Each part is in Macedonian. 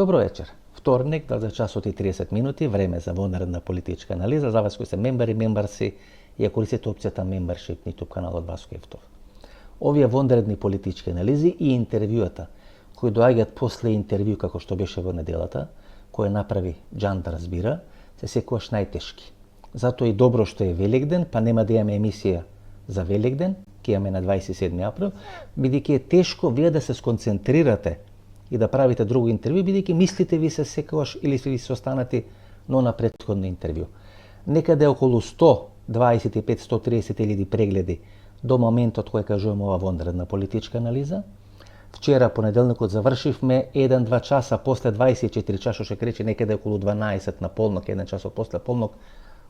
Добро вечер. Вторник, 20 часот и 30 минути, време за вонредна политичка анализа. За вас кои се мембари, мембарси, ја користите опцијата Membership на YouTube каналот Васко Евтов. Овие вонредни политички анализи и интервјуата, кои доаѓаат после интервју како што беше во неделата, кој направи Џан да разбира, се секогаш најтешки. Затоа и добро што е Великден, па нема да имаме емисија за Великден, ќе имаме на 27 април, бидејќи е тешко вие да се сконцентрирате и да правите друго интервју, бидејќи мислите ви се секогаш или ви се останати но на претходно интервју. Некаде околу 125-130 илјади прегледи до моментот кој кажуваме ова вонредна политичка анализа. Вчера, понеделникот, завршивме 1-2 часа после 24 часа, што ќе рече некаде околу 12 на полнок, 1 часот после полнок,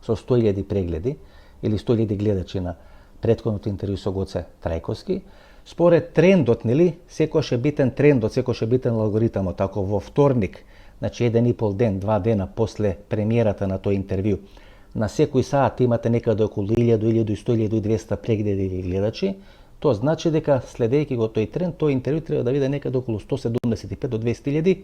со 100.000 прегледи или 100.000 гледачи на претходното интервју со Гоце Трајковски. Според трендот, нели, секојаш е битен трендот, секојаш е битен алгоритамот. Ако во вторник, значи 1,5 ден, 2 дена после премиерата на тој интервју, на секој саат имате некаде околу 1000, 1100, 1200 прегледи или гледачи, тоа значи дека следејќи го тој тренд, тој интервју треба да биде некаде околу 175 до 200.000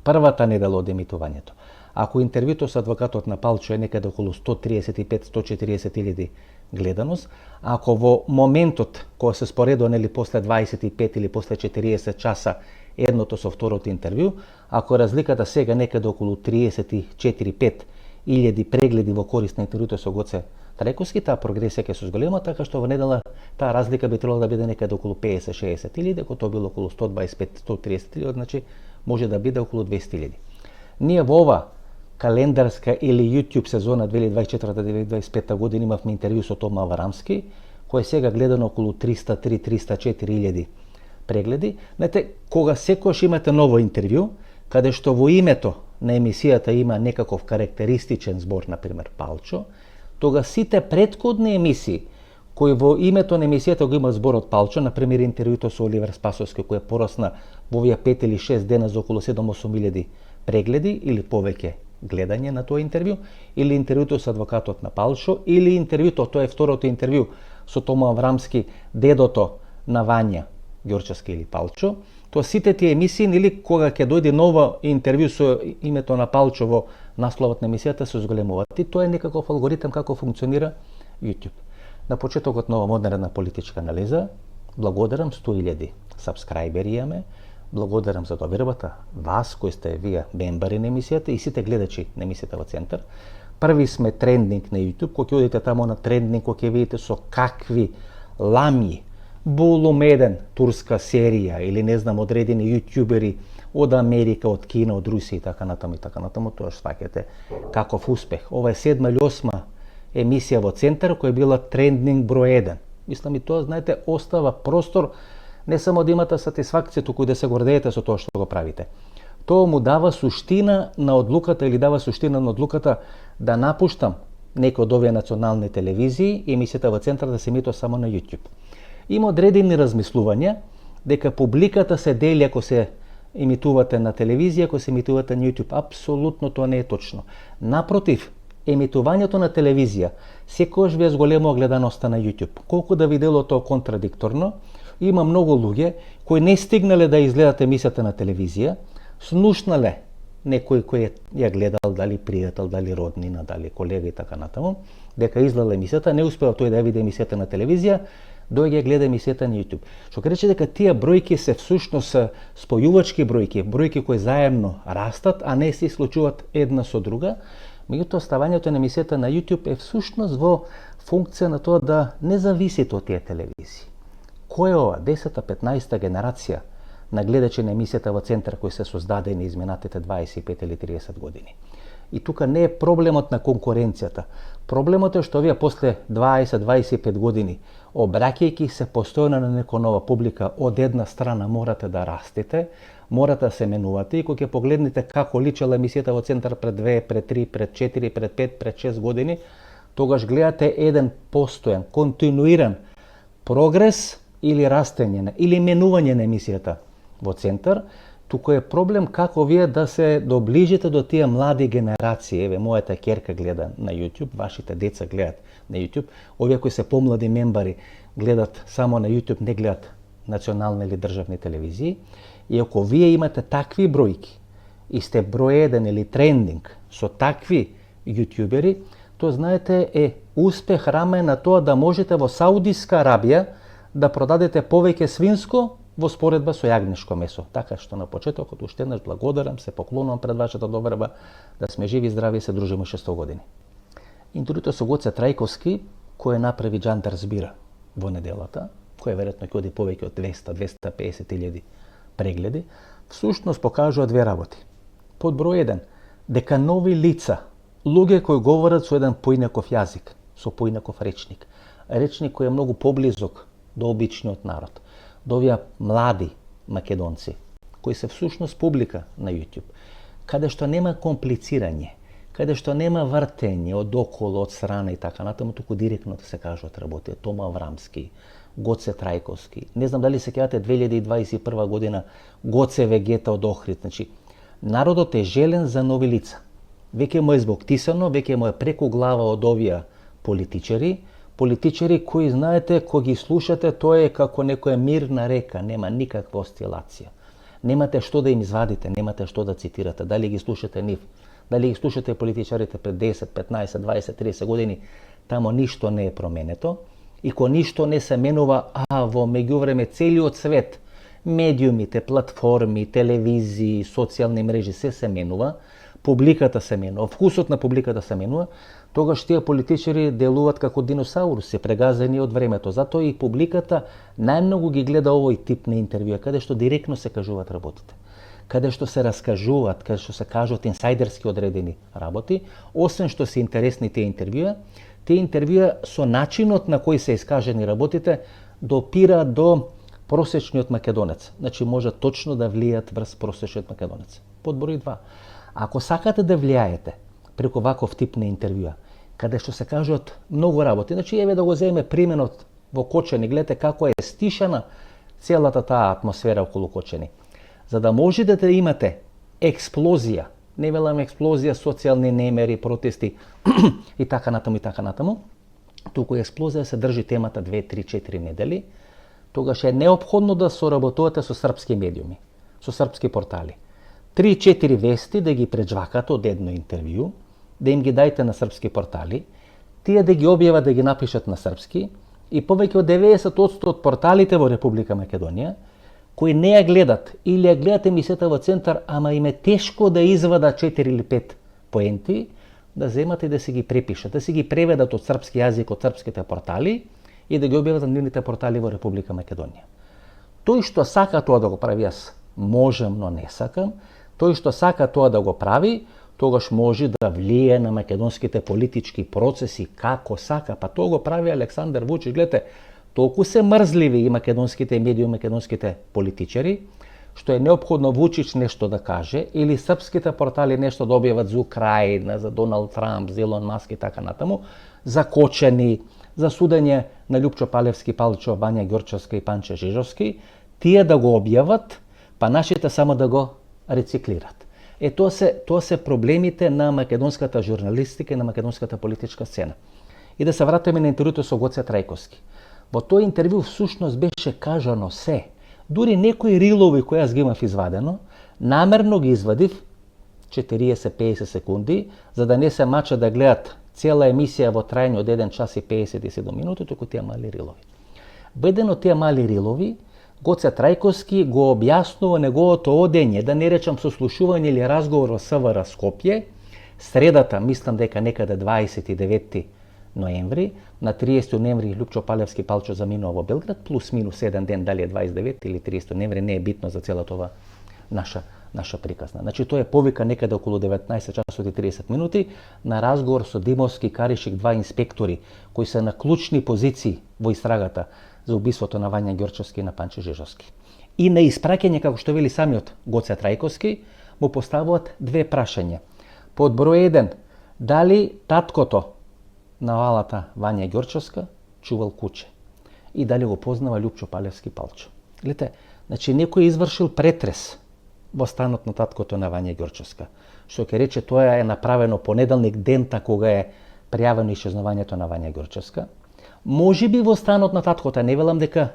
првата недела од емитувањето. Ако интервјуто со адвокатот на Палчо е некаде околу 135-140.000 гледаност, ако во моментот кога се споредува нели после 25 или после 40 часа едното со второто интервју, ако разликата сега некаде околу 34-5 илјади прегледи во корист на интервјуто со Гоце Трајковски, таа прогресија ќе се зголема, така што во недела таа разлика би требало да биде некаде околу 50-60 илјади, ако тоа било околу 125-130 илјади, значи може да биде околу 200 илјади. Ние во ова календарска или YouTube сезона 2024-2025 година имавме интервју со Тома Аврамски, кој сега гледано околу 303-304 илјади прегледи. Знаете, кога секојаш имате ново интервју, каде што во името на емисијата има некаков карактеристичен збор, например Палчо, тога сите претходни емисии кои во името на емисијата го има зборот Палчо, например интервјуто со Оливер Спасовски, кој порасна во овие 5 или 6 дена за околу 7-8 илјади прегледи или повеќе гледање на тоа интервју, или интервјуто со адвокатот на Палчо, или интервјуто, тоа е второто интервју со Тома Аврамски, дедото на Вања Ѓорчевски или Палчо, тоа сите тие емисии, или кога ќе дојде ново интервју со името на Палчо во насловот на емисијата, се зголемуваат. И тоа е некаков алгоритам како функционира YouTube. На почетокот на ова модерна политичка анализа, благодарам 100.000 сабскрајбери имаме, благодарам за довербата вас кои сте вие мембари на емисијата и сите гледачи на емисијата во Центар. Први сме трендинг на YouTube, кога ќе одите тамо на трендинг, кога ќе видите со какви ламји, Булумеден, турска серија или не знам одредени јутјубери од Америка, од Кина, од Русија и така натаму, тоа што сваќате каков успех. Ова е 7 или 8 емисија во Центар која била трендинг број 1. Мислам и тоа, знаете, остава простор не само да имате сатисфакција, туку да се гордеете со тоа што го правите. Тоа му дава суштина на одлуката или дава суштина на одлуката да напуштам некој од овие национални телевизии и емисијата во Центар да се емитува само на YouTube. Има одредени размислувања дека публиката се дели ако се емитувате на телевизија, ако се емитувате на YouTube. Апсолутно тоа не е точно. Напротив, емитувањето на телевизија секогаш ви зголемува гледаноста на YouTube. Колку да ви дело тоа контрадикторно, има многу луѓе кои не стигнале да изгледат емисијата на телевизија, снушнале некој кој ја гледал, дали пријател, дали роднина, дали колега и така натаму, дека изгледа емисијата, не успеа тој да ја види емисијата на телевизија, доаѓа гледа емисијата на YouTube. Што ќе рече дека тие бројки се всушност спојувачки бројки, бројки кои заедно растат, а не се исклучуваат една со друга. Меѓутоа, ставањето на емисијата на YouTube е всушност во функција на тоа да не зависите од тие телевизии. Кој е ова 10-15 генерација на гледачи на емисијата во Центар кои се создадени изминатите 25 или 30 години? И тука не е проблемот на конкуренцијата. Проблемот е што вие после 20-25 години, обраќајќи се постојано на некоја нова публика, од една страна морате да растете, морате да се менувате и кога ќе погледнете како личела емисијата во Центар пред 2, пред 3, пред 4, пред 5, пред 6 години, тогаш гледате еден постојан, континуиран прогрес или растење, или менување на емисијата во Центар. Туку е проблем како вие да се доближите до тие млади генерации. Еве, мојата ќерка гледа на YouTube, вашите деца гледат на YouTube, овие кои се помлади мембари гледат само на YouTube, не гледат национални или државни телевизии. И ако вие имате такви бројки и сте број 1 или трендинг со такви јутјубери, тоа знаете е успех рамен на тоа да можете во Саудиска Арабија да продадете повеќе свинско во споредба со јагнешко месо. Така што на почетокот уште еднаш благодарам, се поклонувам пред вашата добрба, да сме живи и здрави и се дружиме 600 години. Интервјуто со Гоце Трајковски, кој направи Џандар збира во неделата, кој веројатно ќе оди повеќе од 200-250 илјади прегледи, всушност покажува две работи. Под број 1, дека нови лица, луѓе кои говорат со еден поинаков јазик, со поинаков речник, речник кој е многу поблизок до обичниот народ, до овие млади македонци, кои се всушност публика на YouTube, каде што нема комплицирање, каде што нема вртење од околу, од страна и така натаму, туку директно да се кажат работи. Тома Аврамски, Гоце Трајковски. Не знам дали се кејате 2021 година Гоце Вегета од Охрид. Значи, народот е желен за нови лица. Веќе му е збоктисано, веќе му е преку глава од овие политичари кои, знаете, кои ги слушате, тоа е како некоја мирна река, нема никаква остилација. Немате што да им извадите, немате што да цитирате, дали ги слушате нив, дали ги слушате политичарите пред 10, 15, 20, 30 години, тамо ништо не е променето. И кога ништо не се менува, во меѓувреме целиот свет, медиумите, платформи, телевизии, социјални мрежи, се менува, публиката се менува, вкусот на публиката се менува, тогаш тие политичари делуваат како диносауруси, прегазени од времето. Затоа и публиката најмногу ги гледа овој тип на интервјуа, каде што директно се кажуваат работите, каде што се раскажуваат, каде што се кажуваат инсайдерски одредени работи, освен што се интересни тие интервјуа со начинот на кој се искажени работите допираат до просечниот македонец. Значи може точно да влијат врз просечниот македонец. Под број 2. Ако сакате да влијаете преку ваков тип на интервјуа, каде што се кажуваат многу работи, значи еве да го земеме применот во Кочани, гледате како е стишана целата таа атмосфера околу Кочани. За да можете да имате експлозија, не велам експлозија, социјални немери, протести и така натаму, туку експлозија се држи темата 2, 3, 4 недели, тогаш е неопходно да соработувате со српски медиуми, со српски портали. 3-4 вести да ги преджвакате од едно интервју, да им ги дајте на српски портали, тие да ги објават, да ги напишат на српски, и повеќе од 90% од порталите во Република Македонија, кои не ја гледат или ја гледат емисијата во центар, ама им е тешко да извадат 4 или 5 поенти, да земат и да си ги препишат, да си ги преведат од српски јазик од српските портали и да ги објават на нивните портали во Република Македонија. Тој што сака тоа да го прави, јас можам, но не сакам, тој што сака тоа да го прави, тогаш може да влие на македонските политички процеси како сака, па тоа го прави Александар Вучич. Гледате, толку се мрзливи и македонските медиуми, македонските политичари, што е неопходно Вучич нешто да каже, или српските портали нешто да објават за Украина, за Доналд Трамп, за Илон Маск и така натаму, за Кочани, за судење на Љупчо Палевски, Палчо, Вања Ѓорчевска и Панче Жижовски, тие да го објават, па нашите само да го рециклират. Тоа се проблемите на македонската журналистика и на македонската политичка сцена. И да се вратиме на интервјуто со Гоце Трајковски. Во тој интервју всушност беше кажано се. Дури некои рилови кои јас ги имав извадено, намерно ги извадив 40-50 секунди, за да не се мача да гледат цела емисија во трајање од 1 час и 57 минути, туку тие мали рилови. Во еден од тие мали рилови, Гоце Трајковски го објаснува неговото одење, да не речам сослушување или разговор во СВР Скопје, средата, мислам дека некаде 29 ноември, на 30 ноември Љупчо Палевски Палчо заминува во Белград, плюс минус еден ден, дали е 29 или 30 ноември, не е битно за целата ова наша приказна. Значи тоа е повика некаде околу 19 часот и 30 минути на разговор со Димовски, Каришик, два инспектори кои се на клучни позиции во истрагата за убиството на Вања Ѓорчевски и на Панче Жижовски. И на испраќање, како што вели самиот Гоце Трајковски, му поставуваат две прашања. Под број 1, дали таткото на валата Вања Ѓорчевска чувал куче и дали го познава Љупчо Палевски Палчо. Гледате, значи некој извршил претрес во станот на таткото на Вања Ѓорчевска, што ќе рече тоа е направено понеделник дента кога е пријавено исчезнувањето на Вања Ѓорчевска. Може би во станот на таткото, не велам дека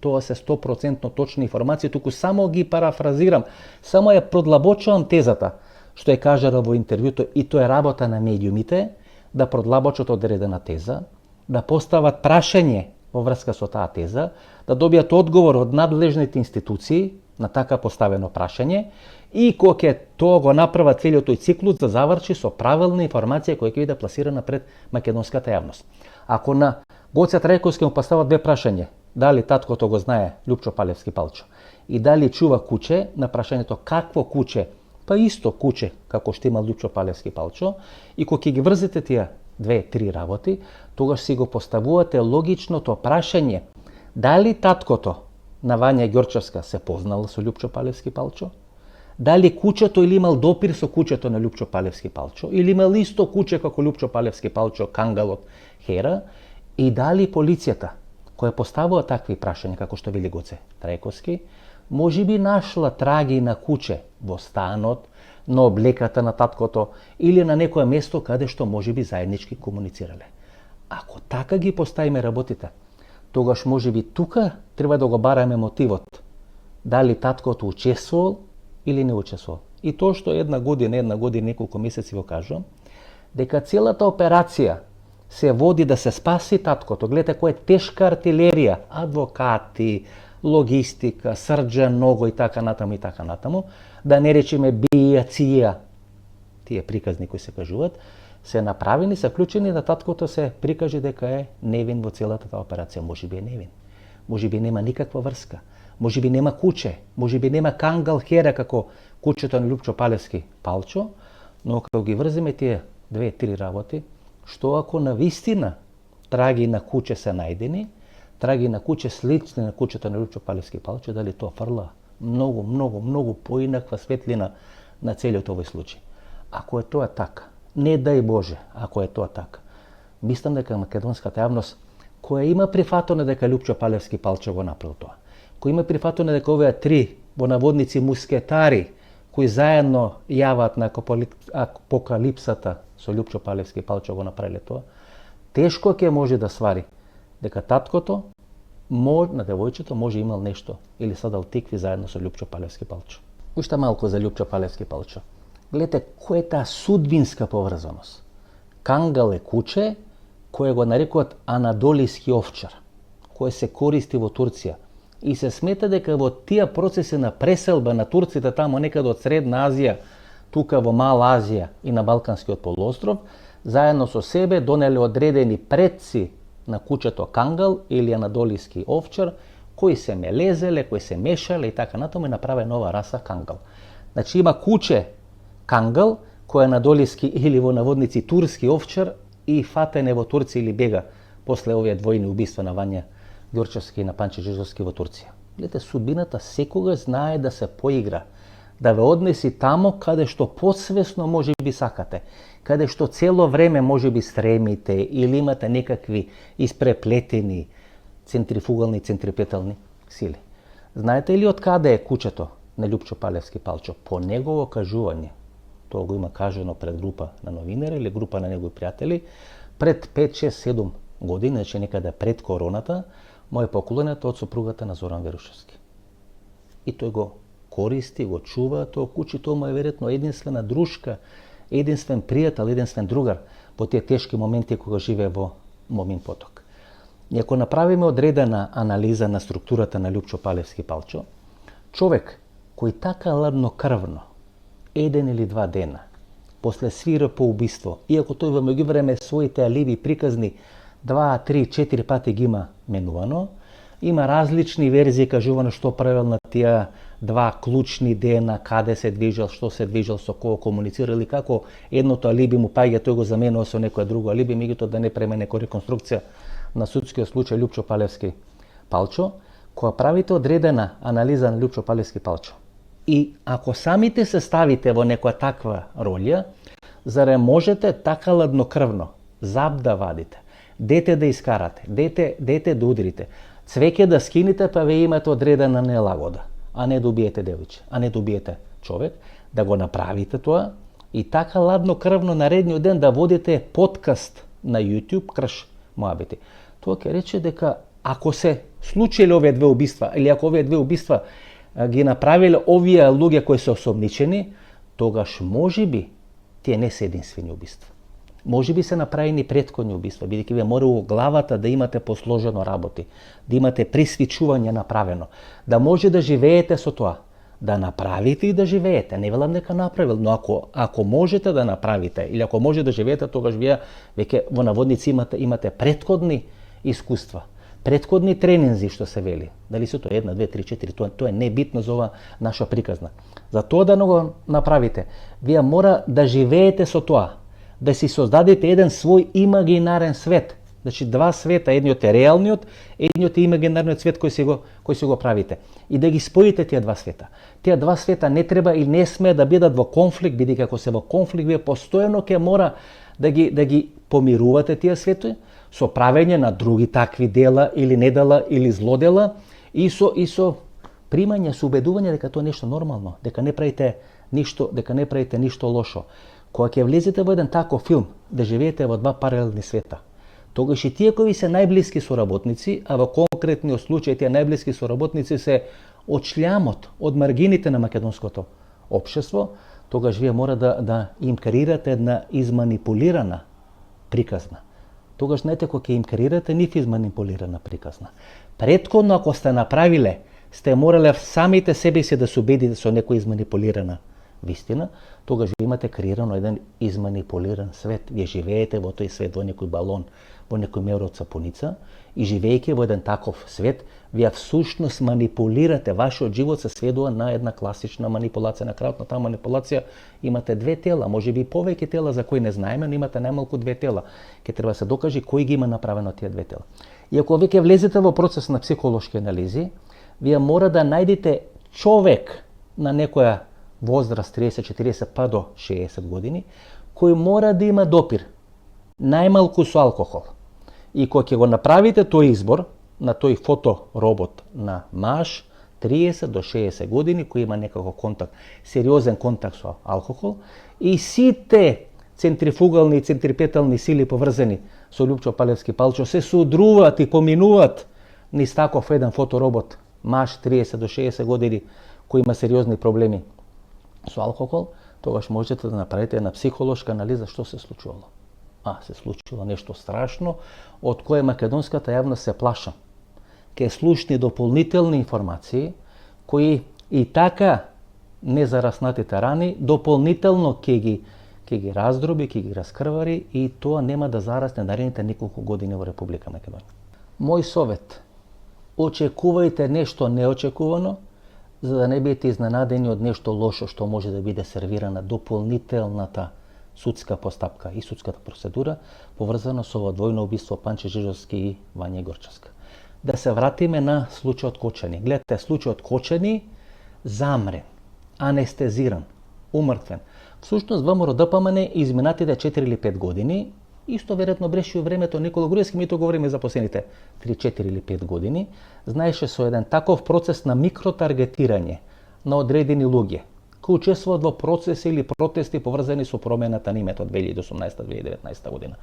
тоа се 100% точни информации, туку само ги парафразирам, само ја продлабочувам тезата, што е кажала во интервјуто, и тоа е работа на медиумите, да продлабочат одредена теза, да постават прашање во врска со таа теза, да добијат одговор од надлежните институции на така поставено прашање, и кога ќе тоа го направа целиот тој циклус, да заврши со правилна информација која ќе биде пласирана пред македонската јавност. Ако на Гоце Трајковски му постават две прашања, дали таткото го знае Лјупчо Палевски Палчо и дали чува куче, на прашањето какво куче, па исто куче како што има Лјупчо Палевски Палчо, и кога ќе ги врзете тие две-три работи, тогаш си го поставувате логичното прашање дали таткото на Вања Ѓорчевска се познал со Лјупчо Палевски Палчо, дали кучето или имал допир со кучето на Лјупчо Палевски Палчо, или имал исто куче како Лјупчо Палевски Палчо, кангалот Хера, и дали полицијата, која поставува такви прашања, како што вели Гоце Трајковски, може би нашла траги на куче во станот, на облеката на таткото или на некое место каде што може би заеднички комуницирале. Ако така ги поставиме работите, тогаш може би тука треба да го бараме мотивот, дали таткото учествувал или не учествувал. И тоа што една година, неколку месеци го кажувам, дека целата операција се води да се спаси таткото. Гледате која е тешка артилерија, адвокати, логистика, Срđan Nogo и така натаму, да не речеме бија, ција, тие приказни кои се кажуваат, се направени, се вклучени да таткото се прикаже дека е невин во целата таа операција. Може би е невин. Може би нема никаква врска. Може би нема куче. Може би нема кангал Хера како кучето на Лјупчо Палевски Палчо, но кога ги врземе тие две-три работи, што ако навистина траги на куче се најдени, траги на куче слични на кучето на Лјупчо Палевски Палчо, дали тоа фрла многу поинаква светлина на целиот овој случај. Ако е тоа така, не дај Боже, ако е тоа така, мислам дека македонската јавност, која има прифатено дека Лјупчо Палевски Палчо го направил тоа, која има прифатено дека овие три, во наводници, мускетари, кои заедно јават на апокалипсата со Лјупчо Палевски Палчо го направиле тоа, тешко ќе може да свари дека таткото на девојчето може имал нешто или садал тикви заедно со Лјупчо Палевски Палчо. Уште малку за Лјупчо Палевски Палчо. Гледате која е таа судбинска поврзаност. Кангал е куче кое го нарекуваат анадолиски овчар, кој се користи во Турција. И се смета дека во тие процеси на преселба на турците тамо некаде од Средна Азија, тука во Мала Азија и на Балканскиот полуостров, заедно со себе донеле одредени предци на кучето кангал или анадолиски овчар, кои се мелезеле, кои се мешале и така натаму и направе нова раса кангал. Значи има куче кангал, кој е анадолиски или во наводници турски овчар и фатене во Турција или бега после овие двојни убиства на Вања Ѓорчевски и на Панче Жизовски во Турција. Гледате, судбината секогаш знае да се поигра, да ве однеси тамо каде што подсвесно може би сакате, каде што цело време може би стремите или имате некакви испреплетени центрифугални, центрипетални сили. Знаете ли од каде е кучето на Лјупчо Палевски Палчо? По негово кажување, тоа го има кажано пред група на новинари или група на негови пријатели, пред 5, 6, 7 години, значи некаде пред короната, му е поклонет од сопругата на Зоран Верушевски. И тој го користи, го чува тоа куче, тоа му е веројатно единствена дружка, единствен пријател, единствен другар во тие тешки моменти кога живее во Момин Поток. И ако направиме одредена анализа на структурата на Лјупчо Палевски Палчо, човек кој така ладнокрвно, 1 или 2 дена, после свирепо убиство, иако тој во меѓувреме своите алиби приказни 2, 3, 4 пати ги има менувано, има различни верзии кажувано што правил на тие 2 клучни дена, каде се движел, што се движел, со кого комуницирал и како едното алиби му паѓа, тој го заменува со некое друго алиби, меѓутоа да не преме некоја реконструкција на судскиот случај Лјупчо Палевски Палчо, кога правите одредена анализа на Лјупчо Палевски Палчо. И ако самите се ставите во некоја таква ролја, заре можете така ладнокрвно заб да вадите, дете да искарате, дете да удрите, цвеќе да скините, па ве имате одредена нелагода, а не да убиете девојче, а не да убиете човек, да го направите тоа и така ладнокрвно наредниот ден да водите подкаст на YouTube крш моабити. Тоа ќе рече дека ако се случиле овие две убиства, или ако овие две убиства ги направиле овие луѓе кои се осомничени, тогаш можеби тие не се единствени убиства. Можеби се направени претходни убиства, бидејќи вие мора во главата да имате посложено работи, да имате пресвичување направено, да може да живеете со тоа, да направите и да живеете. Не велам дека направил, но ако можете да направите или ако може да живеете, тогаш вие веќе во наводници имате претходни искуства, претходни тренинзи, што се вели. Дали се тоа 1, 2, 3, 4, тоа е небитно за ова наша приказна. За тоа да го направите, вие мора да живеете со тоа, да си создадете еден свој имагинарен свет. Значи два света, едниот е реалниот, едниот е имагинарниот свет кој си го правите. И да ги споите тие два света. Тие два света не треба и не смее да бидат во конфликт, бидејќи ако се во конфликт, вие постојано ќе мора да ги помирувате тие светови со правење на други такви дела или недела или злодела и со примање, со убедување дека тоа е нешто нормално, дека не правите ништо лошо. Кога ќе влезете во еден таков филм, да живеете во два паралелни света, тогаш и тие кои се најблиски соработници, а во конкретниот случај тие најблиски соработници се од шлямот, од маргините на македонското општество, тогаш вие мора да им креирате една изманипулирана приказна. Тогаш знаете кога ќе им креирате нив изманипулирана приказна. Претходно ако сте направиле, сте морале самите себе си да се убедите со некоја изманипулирана вистина, тогаш ви имате креирано еден изманипулиран свет. Вие живеете во тој свет, во некој балон, во некој меур од сапуница и живеејќи во еден таков свет, вие всушност манипулирате, вашиот живот се сведува на една класична манипулација. На крајот на таа манипулација имате две тела, можеби и повеќе тела за кои не знаеме, но имате најмалку две тела. Ке треба да се докаже кој ги има направено тие две тела. И ако веќе влезете во процес на психолошки анализи, вие мора да најдете човек на некоја возраст 30-40 па до 60 години, кој мора да има допир најмалку со алкохол. И кога ќе го направите тој избор на тој фоторобот на маж 30 до 60 години кој има некаков контакт, сериозен контакт со алкохол, и сите центрифугални и центрипетални сили поврзани со Лјупчо Палевски Палчо се содруваат и поминуваат низ таков еден фоторобот маж 30 до 60 години кој има сериозни проблеми со алкохол, тогаш можете да направите една психолошка анализа што се случувало. Се случило нешто страшно, од кое македонската јавност се плаша. Ке слушни дополнителни информации, кои и така незараснатите рани, дополнително ке ги раздроби, ке ги раскрвари и тоа нема да зарасне наредните неколку години во Република Македонија. Мој совет, очекувајте нешто неочекувано, за да не бидете изненадени од нешто лошо што може да биде сервирана дополнителната судска постапка и судската процедура поврзана со ова двојно убиство Панче Жижовски и Вања Горчевска. Да се вратиме на случајот Кочани. Гледате, случајот Кочани замрен, анестезиран, умртвен. Всушност ВМРО ДПМН изминатите 4 или 5 години, исто веројатно беше и времето Никола Груевски, ми тоа говориме за последните 3, 4 или 5 години, знаеше со еден таков процес на микротаргетирање на одредени луѓе кои учествуваат во процеси или протести поврзани со промената на името 2018-2019 година.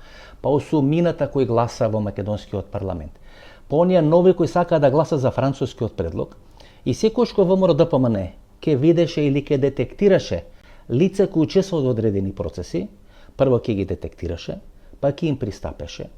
Па осумината кои гласа во македонскиот парламент. Па оние нови кои сакаа да гласа за францускиот предлог. И секојаш кога ВМРО ДПМН ке видеше или ке детектираше лица кои учествуваат во одредени процеси, прво ке ги детектираше, па ке им пристапеше,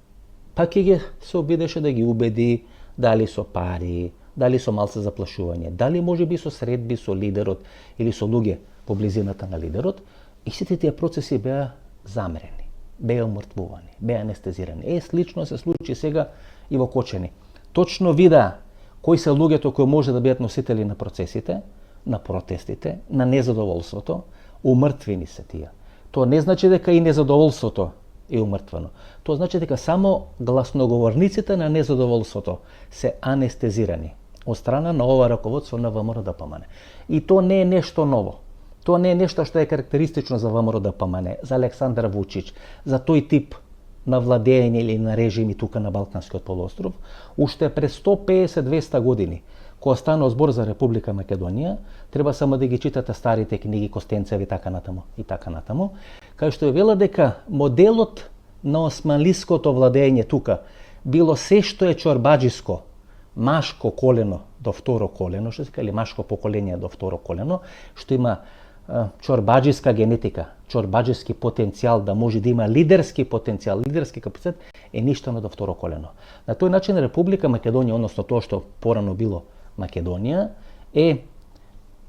па ке ги се обидеше да ги убеди дали со пари, дали со малце заплашување, дали можеби со средби со лидерот или со луѓе по близината на лидерот, и сите тие процеси беа замрени, беа умртвувани, беа анестезирани. Слично се случи сега и во Кочани. Точно видеа кои се луѓето кои може да бидат носители на процесите, на протестите, на незадоволството, умртвени се тие. Тоа не значи дека и незадоволството е умртвено. Тоа значи дека само гласноговорниците на незадоволството се анестезирани од страна на ова раководство на ВМРО ДПМН. И тоа не е нешто ново. Тоа не е нешто што е карактеристично за ВМРО ДПМН, за Александар Вучич, за тој тип на владење или на режими тука на Балканскиот полуостров. Уште пред 150-200 години, кога станува збор за Република Македонија, треба само да ги читате старите книги Костенцеви и така натаму, кај што е вела дека моделот на османлиското владење тука било се што е чорбаџиско машко колено до второ колено, што се кали машко поколение до второ колено, што има чорбаџиска генетика, чорбаџиски потенцијал да може да има лидерски потенцијал, лидерски капацитет, е ништано до второ колено. На тој начин Република Македонија, односно тоа што порано било Македонија, е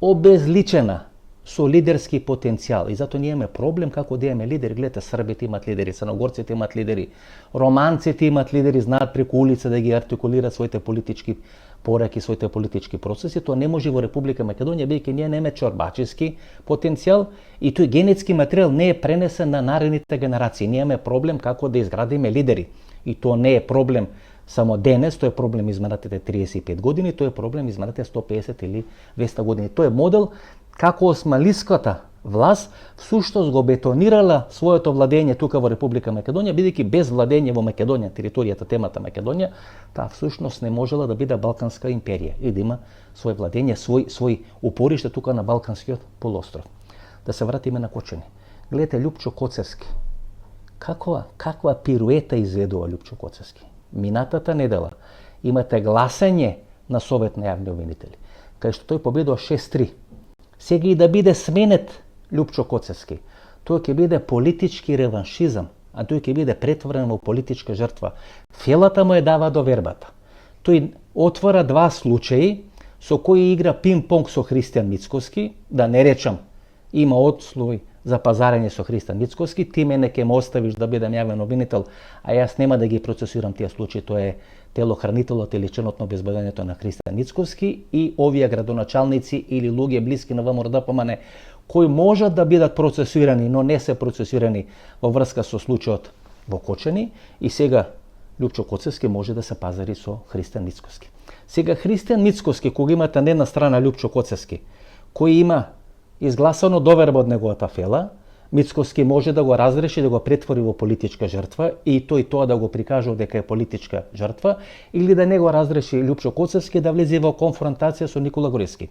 обезличена со лидерски потенцијал. И затоа ние имаме проблем како да имаме лидери. Гледате, србите имат лидери, црногорците имат лидери, романците имат лидери, знаат преку улица да ги артикулираат своите политички пораки, своите политички процеси. Тоа не може во Република Македонија, бидејќи ние немаме чорбачески потенцијал и тој генетски материјал не е пренесен на наредните генерации. Ние имаме проблем како да изградиме лидери. И тоа не е проблем само денес, тоа е проблем изминатите 35 години, тоа е проблем изминатите 150 или 200 години. Тоа е модел како османлиската власт всушност го бетонирала своето владење тука во Република Македонија, бидејќи без владење во Македонија, територијата, темата Македонија, таа всушност не можела да биде Балканска империја и да има свој владење, свој упориште тука на Балканскиот полуостров. Да се вратиме на Кочани. Гледате Љупчо Коцевски. Каква пируета изведува Љупчо Коцевски? Минатата недела имате гласање на Совет на јавни обвинители, кај што тој победува 6-3. Сега и да биде сменет Љупчо Коцевски, тој ќе биде политички реваншизам, а тој ќе биде претворен во политичка жртва. Фелата му е дава до вербата. Тој отвора два случаи со кои игра пинг-понг со Христијан Мицкоски, да не речам има одслој за пазарење со Христијан Мицкоски, ти мене ќе ме оставиш да бидам јавен обвинител, а јас нема да ги процесирам тие случаи, тоа е телохранителот или членот на обезбедувањето на Христијан Мицкоски и овие градоначалници или луѓе блиски на ВМРО-ДПМН кои можат да бидат процесирани, но не се процесирани во врска со случајот во Кочани, и сега Љупчо Коцевски може да се пазари со Христијан Мицкоски. Сега Христијан Мицкоски, кога имате на една страна Љупчо Коцевски, кој има изгласано доверба од неговата фела, Мицкоски може да го разреши, да го претвори во политичка жртва и тој тоа да го прикаже дека е политичка жртва, или да не го разреши Љупчо Коцевски да влезе во конфронтација со Никола Груевски.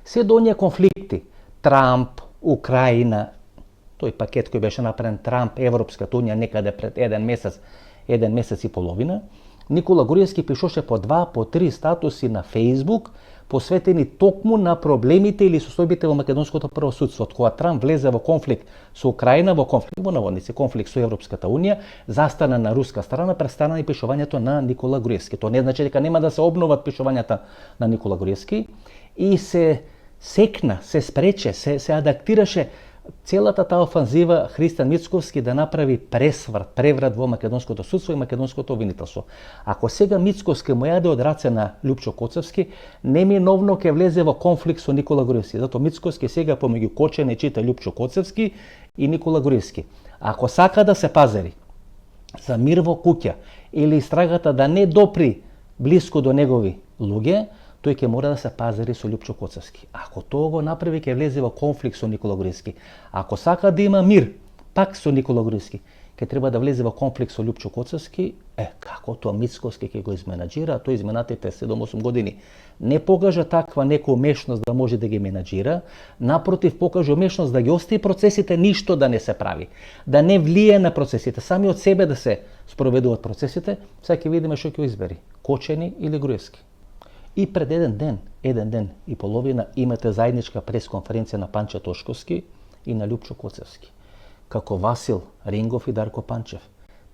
Се до оние конфликти, Трамп, Украина, тој пакет кој беше направен Трамп, Европската унија некаде пред еден месец и половина, Никола Груевски пишоше по 2, по 3 статуси на Фејсбук, посветени токму на проблемите или состојбите во македонското правосудство. Кога Трамп влезе во конфликт со Украина, во наводници, конфликт со Европската унија, застана на руска страна, престана и пишувањето на Никола Груевски. Тоа не значи дека нема да се обноват пишувањата на Никола Груевски, и се секна, се спрече, се адаптираше целата таа офанзива Христијан Мицкоски да направи преврат во македонското судство и македонското обвинителство. Ако сега Мицкоски му јаде од раце на Љупчо Коцевски, неминовно ќе влезе во конфликт со Никола Груевски. Затоа Мицкоски сега помеѓу Кочани чита Љупчо Коцевски и Никола Груевски. Ако сака да се пазари за мир во куќа или истрагата да не допри блиско до негови луѓе, тој ќе мора да се пазари со Љупчо Коцевски. Ако тоа го направи, ќе влезе во конфликт со Никола Груевски. Ако сака да има мир, пак со Никола Груевски, ќе треба да влезе во конфликт со Љупчо Коцевски. Како тоа Мицкоски ќе го изменаџира, тој изминатите 7-8 години не покажа таква нека умешност да може да ги менаџира, напротив покажа умешност да ги остави процесите, ништо да не се прави, да не влие на процесите, сами од себе да се спроведуваат процесите. Сега ќе видиме што ќе избери, Кочани или Груевски. И пред еден ден и половина имате заедничка пресконференција на Панче Тошковски и на Љупчо Коцевски. Како Васил Рингов и Дарко Панчев.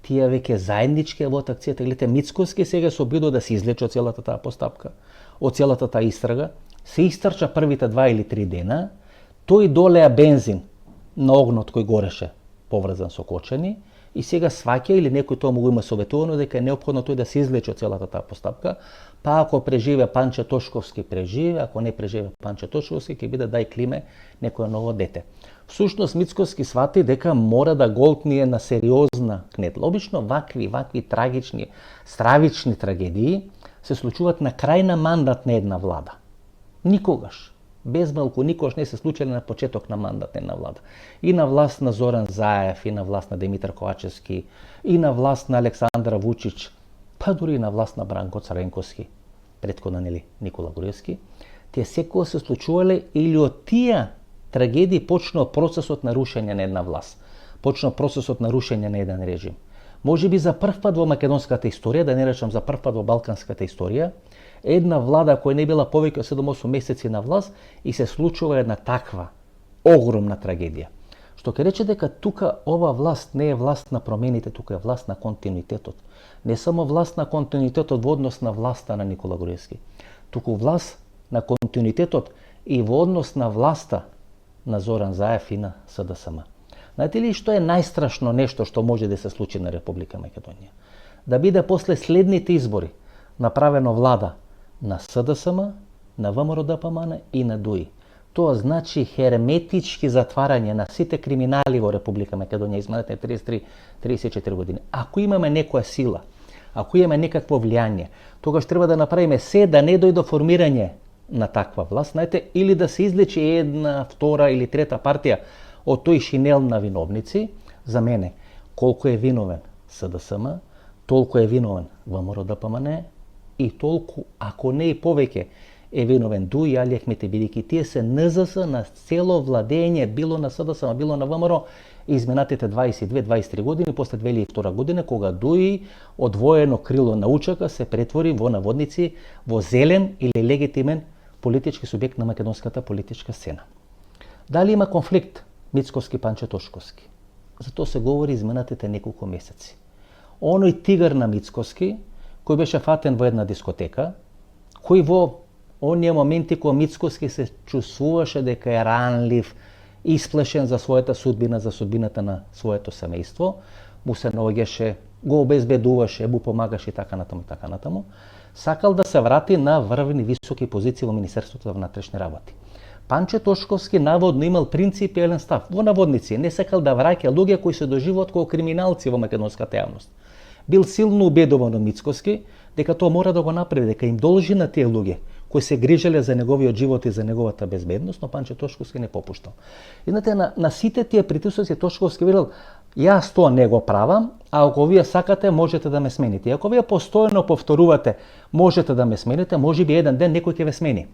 Тие веќе заеднички во акцијата. Гледате, Мицкоски сега се обидува да се излече од целата таа постапка, од целата таа истрага. Се истрча првите 2 или 3 дена, тој долеа бензин на огнот кој гореше поврзан со Кочани, и сега сваќа, или некој тоа му го има советувано, дека е неопходно тој да се излече од целата таа постапка, па ако преживе Панче Тошковски, преживе, ако не преживе Панче Тошковски, ќе биде дај климе некој ново дете. Всушност Мицкоски свати дека мора да голтни на сериозна кнетла. Обично вакви трагични, стравични трагедии се случуваат на крај на мандат на една влада. Никогаш, без малку, никогаш не се случиле на почеток на мандат на една влада. И на власт на Зоран Заев, и на власт на Димитар Ковачевски, и на власт на Александра Вучич, па дури и на власт на Бранко Царенковски, претходно Никола Груевски. Тие секоја се случувале или од тие трагедии почнува процесот на рушење на една власт, почнува процесот на рушење на еден режим. Може би за прв пат во македонската историја, да не речам за прв пат во балканската историја, една влада која не била повеќе од 7-8 месеци на власт и се случува една таква огромна трагедија. Што ќе рече дека тука ова власт не е власт на промените, тука е власт на континуитетот. Не само власт на континуитетот во однос на власта на Никола Груевски, туку власт на континуитетот и во однос на власта на Зоран Заев и на СДСМ. Знаете ли што е најстрашно нешто што може да се случи на Република Македонија? Да биде после следните избори направено влада на СДСМ, на ВМРО-ДПМН и на ДУИ. Тоа значи херметички затварање на сите криминали во Република Македонија изминатите 33-34 години. Ако имаме некоја сила, ако имаме некакво влијание, тогаш треба да направиме се да не дојде до формирање на таква власт, знаете, или да се излечи една, втора или трета партија од тој шинел на виновници. За мене, колку е виновен СДСМ, толку е виновен ВМРО-ДПМН и толку, ако не и повеќе, е виновен ДУИ и Али Ахмети, бидејќи тие се НЗС на цело владење, било на СДСМ, било на ВМРО, изминатите 22-23 години, после 2002 година, кога ДУИ одвоено крило на учака се претвори во наводници во зелен или легитимен политички субјект на македонската политичка сцена. Дали има конфликт Мицкоски-Панче Тошковски? За тоа се говори изминатите неколку месеци. Оној тигар на Мицкоски, кој беше фатен во една дискотека, кој во оние моменти кога Мицкоски се чувствуваше дека е ранлив, исплашен за својата судбина, за судбината на своето семејство, му се наоѓаше, го обезбедуваше, му помагаше и така натаму, сакал да се врати на врвни високи позиции во Министерството за внатрешни работи. Панче Тошковски наводно имал принципиелен став, во наводници, не сакал да враќа луѓе кои се доживуваат како криминалци во македонската јавност. Бил силно убедуван од Мицкоски дека тоа мора да го направи, дека им должи на тие луѓе кои се грижеле за неговиот живот и за неговата безбедност, но Панче Тошковски не попуштал. И на сите тие притисоци Тошковски велел: јас тоа не го правам, а ако вие сакате можете да ме смените. И ако вие постојано повторувате можете да ме смените, можеби еден ден некој ќе ве смени.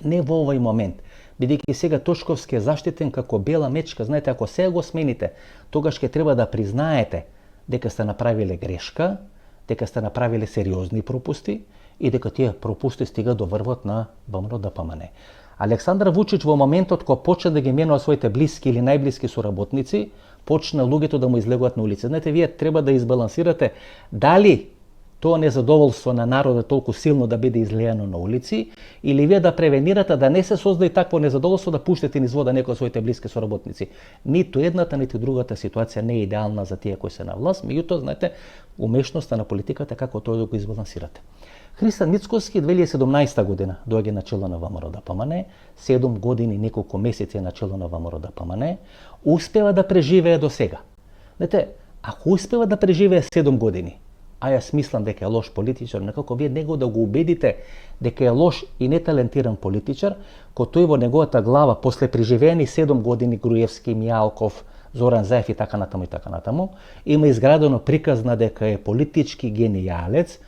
Не во овој момент, бидејќи сега Тошковски е заштитен како бела мечка. Знаете, ако сега го смените, тогаш ќе треба да признаете дека сте направиле грешка, дека сте направиле сериозни пропусти и дека тие пропусти стига до врвот на ВМРО-ДПМН. Александар Вучич во моментот кога почна да ги менува своите блиски или најблиски соработници, почна луѓето да му излегуваат на улица. Знаете, вие треба да избалансирате дали тоа незадоволство на народот толку силно да биде излеано на улици, или вие да превенирате да не се создаде такво незадоволство да пуштите низ вода некои од своите блиски соработници. Ниту едната, ниту другата ситуација не е идеална за тие кои се на власт, меѓутоа, знаете, умешноста на политиката како тоа да го избалансирате. Христан Мицкоски 2017 година доаѓа на чело на ВМРО-ДПМН, 7 години неколку месеци на чело на ВМРО-ДПМН, успева да преживее до сега. Знаете, ако успева да преживее 7 години, а јас мислам дека е лош политичар, некако вие него да го убедите дека е лош и неталентиран политичар, кој тој во неговата глава после преживеени 7 години Груевски, Мијалков, Зоран Заев и така натаму, има изградено приказна дека е политички генијалец,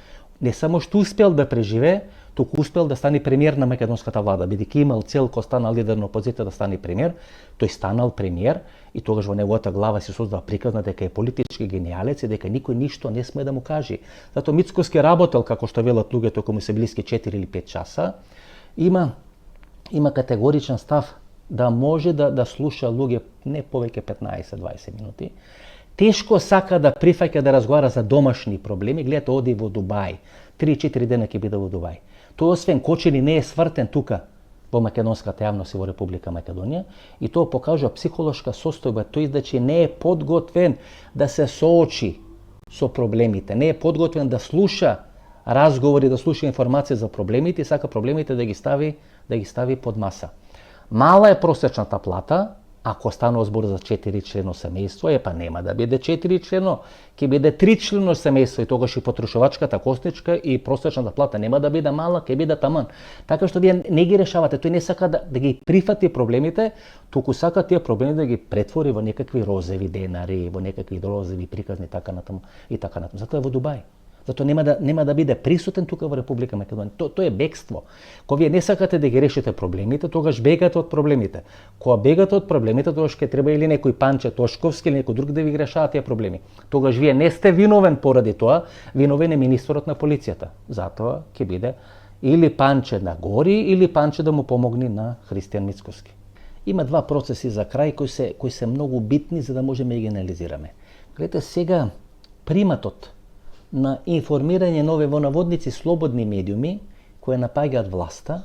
не само што успел да преживее, туку успел да стане премиер на македонската влада, бидејќи имал цел кога станал лидер на опозиција да стане премиер, тој станал премиер и тогаш во неговата глава се создава приказна дека е политички генијалец и дека никој ништо не сме да му каже. Затоа Мицкоски работел, како што велат луѓето кои му се блиски 4 или 5 часа, има категоричен став да може да слуша луѓе не повеќе 15-20 минути. Тешко сака да прифаќа да разговара за домашни проблеми. Гледате, оди во Дубај. 3-4 дена ќе биде во Дубај. Тој освен кочени не е свртен тука во македонската јавност и во Република Македонија и тоа покажува психолошка состојба, тој значи не е подготвен да се соочи со проблемите, не е подготвен да слуша разговори, да слуша информации за проблемите и сака проблемите да ги стави под маса. Мала е просечната плата, ако станува збор за 4 члено семејство, па нема да биде 4 члено, ќе биде 3 члено семејство и тогаш и потрошувачката косничка и просечната плата нема да биде мала, ќе биде таман. Така што вие не ги решавате, тој не сака да ги прифати проблемите, туку сака тие проблеми да ги претвори во некакви розеви денари, во некакви розеви приказни така натаму и така натаму. Затоа е во Дубај. Затоа нема да биде присутен тука во Република Македонија. Тоа е бегство. Кога вие не сакате да ги решите проблемите, тогаш бегате од проблемите. Кога бегате од проблемите, тогаш ќе треба или некој Панче Тошковски или некој друг да ви ги решава тие проблеми. Тогаш вие не сте виновен поради тоа, виновен е министерот на полицијата. Затоа ќе биде или Панче на гори, или Панче да му помогне на Христијан Мицкоски. Има два процеси за крај кои се многу битни за да можеме да ги анализираме. Гледате, сега приматот на информирање на овие во наводници слободни медиуми кои напаѓаат власта,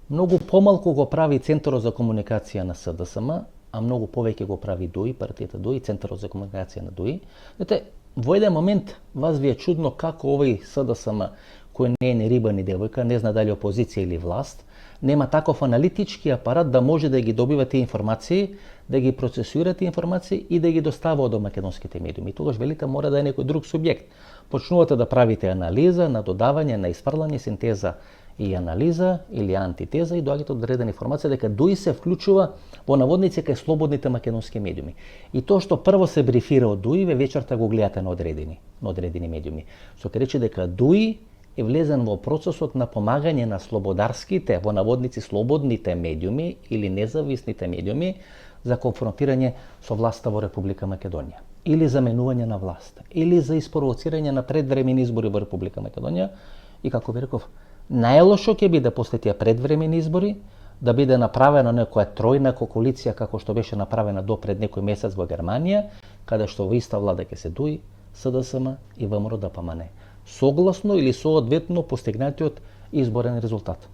многу помалку го прави Центарот за комуникација на СДСМ, а многу повеќе го прави ДУИ, партијата ДУИ, Центарот за комуникација на ДУИ. Знаете, во еден момент вас ви е чудно како овој СДСМ, кој не е ни риба ни девојка, не зна дали опозиција или власт, нема таков аналитички апарат да може да ги добива тие информации, да ги процесуира тие информации и да ги доставува до македонските медиуми. Тогаш велите мора да е некој друг субјект. Почнувате да правите анализа, на додавање, на испрлање, синтеза и анализа или антитеза и доаѓате до одредена информација дека ДУИ се вклучува во наводници кај слободните македонски медиуми. И тоа што прво се брифира од ДУИ, ве вечерта го гледате на одредени медиуми. Што ќе рече дека ДУИ е влезен во процесот на помагање на слободарските, во наводници слободните медиуми или независните медиуми за конфронтирање со власта во Република Македонија, или за менување на власт, или за испровоцирање на предвремени избори во Република Македонија. И како ви реков, најлошо ќе биде после тие предвремени избори да биде направена некоја тројна коалиција како што беше направена до пред некој месец во Германија, каде што во иста влада ќе се ДУИ, СДСМ и ВМРО-ДПМН. Согласно или соодветно постигнатиот изборен резултат.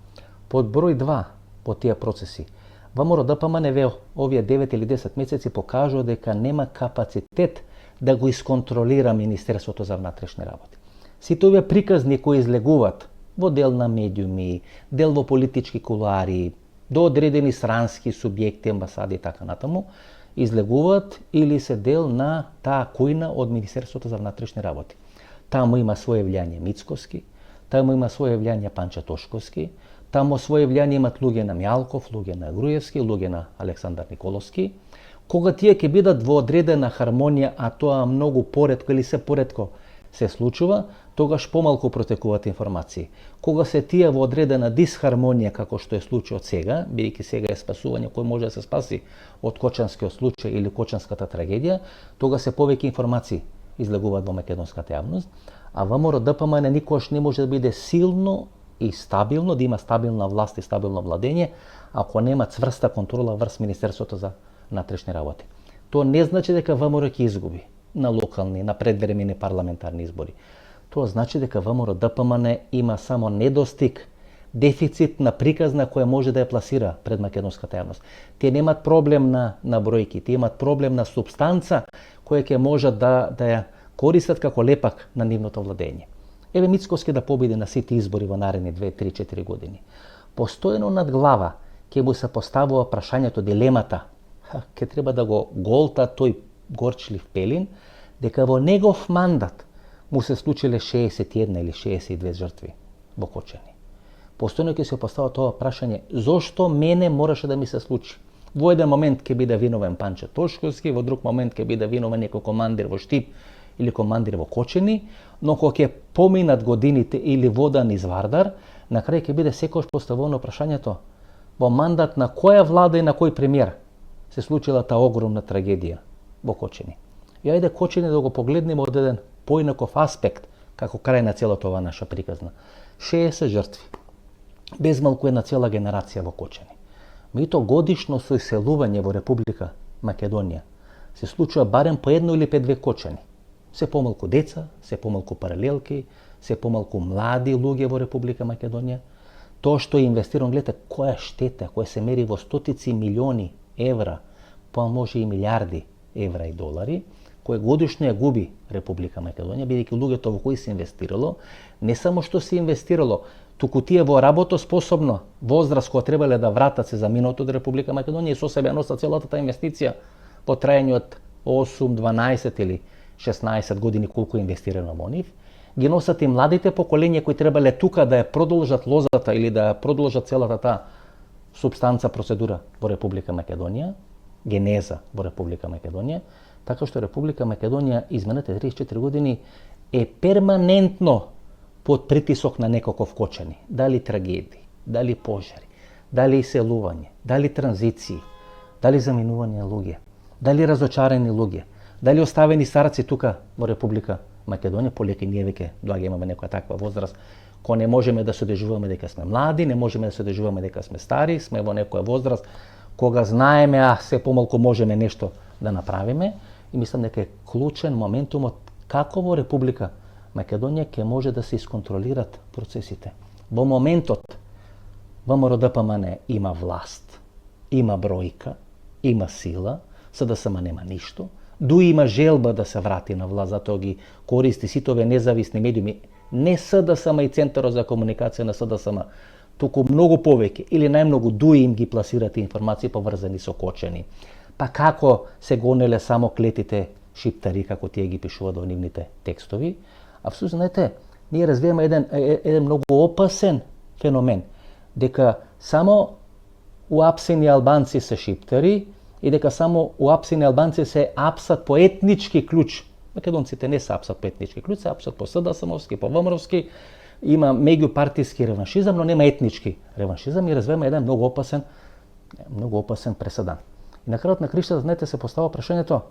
Под број 2 по тие процеси, ВМРО-ДПМН во овие 9 или 10 месеци покажува дека нема капацитет да го исконтролира Министерството за внатрешни работи. Сите овие приказни кои излегуваат во дел на медиуми, дел во политички кулуари, до одредени странски субјекти, амбасади и така натаму, излегуваат или се дел на таа којна од Министерството за внатрешни работи. Таму има свое влијание Мицкоски, таму има свое влијание Панче Тошковски, таму свое влијание имат луѓе на Мјалков, луѓе на Груевски, луѓе на Александар Николовски. Кога тие ќе бидат во одредена хармонија, а тоа многу поретко или се поретко се случува, тогаш помалку протекуваат информации. Кога се тие во одредена дисхармонија, како што е случајот сега, бидејќи сега е спасување кој може да се спаси од Кочанскиот случај или Кочанската трагедија, тога се повеќе информации излегуваат во македонската јавност, а ВМРО-ДПМН никогаш не може да биде силно и стабилно, да има стабилна власт и стабилно владење, ако нема цврста контрола врз Министерството за внатрешни работи. Тоа не значи дека ВМРО ќе изгуби на локални, на предвремени парламентарни избори. Тоа значи дека ВМРО-ДПМН има само недостиг, дефицит на приказна која може да ја пласира пред македонската јавност. Тие немат проблем на бројки, тие имат проблем на субстанца која ќе можат да ја користат како лепак на нивното владење. Еве Мицкоски да победи на сите избори во наредни 2, 3, 4 години. Постојано над глава ќе му се поставува прашањето, дилемата, ќе треба да го голта тој горчлив пелин, дека во негов мандат му се случиле 61 или 62 жртви во Кочани. Постојано ќе се поставува тоа прашање, зошто мене мораше да ми се случи? Во еден момент ќе биде виновен Панче Тошковски, во друг момент ќе биде виновен некој командир во Штип или командир во Кочани, но кога ќе поминат годините или водан из Вардар, на крај ќе биде секогаш поставено прашањето во мандат на која влада и на кој премиер се случила таа огромна трагедија во Кочани. И ајде Кочани да го погледнеме од еден поинаков аспект, како крај на целата ова наша приказна. 60 жртви, без малку една цела генерација во Кочани. Меѓутоа годишно со иселување во Република Македонија се случува барем по едно или по две Кочани. Се помалку деца, се помалку паралелки, се помалку млади луѓе во Република Македонија. Тоа што е инвестирано, гледате која штета, која се мери во стотици милиони евра, па може и милиарди евра и долари, кој годишно ја губи Република Македонија, бидејќи луѓето во кои се инвестирало, не само што се инвестирало, туку тие во работоспособно возраст која требале да вратат се за миното од Република Македонија и со себе носат целата таа инвестиција по трајање од 8, 12 или 16 години колку е инвестирано во нив, ги носат и младите поколења кои требале тука да ја продолжат лозата или да ја продолжат целата таа субстанца процедура во Република Македонија, генеза во Република Македонија, така што Република Македонија изминатите 34 години е перманентно под притисок на некаков кочани. Дали трагедии, дали пожари, дали иселување, дали транзиции, дали заминување луѓе, дали разочарани луѓе, дали оставени старци тука во Република Македонија, полека ние веќе доаѓаме некоја таква возраст, кој не можеме да се одежуваме дека сме млади, не можеме да се одежуваме дека сме стари, сме во некоја возраст кога знаеме, се помалку можеме нешто да направиме, и мислам дека е клучен моментумот како во Република Македонија ќе може да се исконтролират процесите. Во моментот ВМРО-ДПМН има власт, има бројка, има сила, СДСМ нема ништо, дуи има желба да се врати на власт, затоа ги користи сите овие независни медиуми, не СДСМ и Центарот за комуникација на СДСМ, туку многу повеќе или најмногу дуи им ги пласирате информации поврзани со кочани. Па како се гонеле само клетите шиптари, како тие ги пишуваат во нивните текстови, а всушност, знаете, ние развиваме еден многу опасен феномен, дека само уапсени албанци се шиптари и дека само уапсени албанци се апсат по етнички клуч. Македонците не се апсат по етнички клуч, се апсат по СДСМовски, по ВМРО-вски, има меѓупартиски реваншизам, но нема етнички реваншизам и развиваме еден многу опасен преседан. И на крајот на краиштата, знаете, се постава прашањето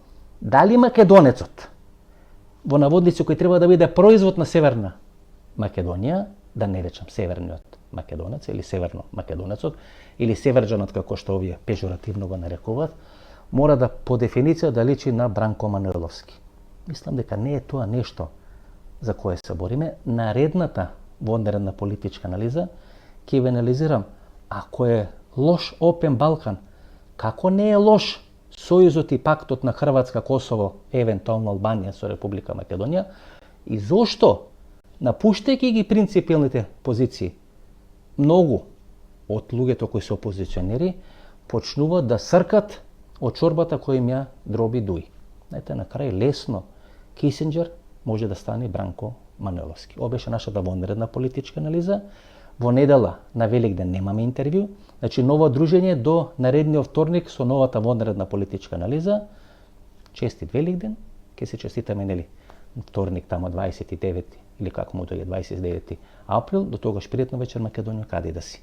дали македонецот во наводници кој треба да биде производ на Северна Македонија, да не речам северниот македонец или северно македонецот или северџанот како што овие пежоративно го нарекуваат, мора да по дефиниција да личи на Бранко Мануиловски. Мислам дека не е тоа нешто за кое се бориме. Наредната вонредна политичка анализа ќе ве анализирам ако е лош Опен Балкан, како не е лош Сојузот и пактот на Хрватска, Косово, евентуално Албанија со Република Македонија и зошто, напуштајќи ги принципилните позиции, многу од луѓето кои се опозиционери почнуваат да сркат од чорбата која им ја дроби Дуи. Знаете, на крај лесно Кисинџер може да стане Бранко Мануиловски. Ова беше нашата вонредна политичка анализа. Во недела на Великден немаме интервју, значи ново дружење до наредниот вторник со новата вонредна политичка анализа. Честит Великден, ќе се честитаме, нели, вторник тамо 29 или како му дојде 29 април, до тогаш пријатна вечер Македонија, каде да си.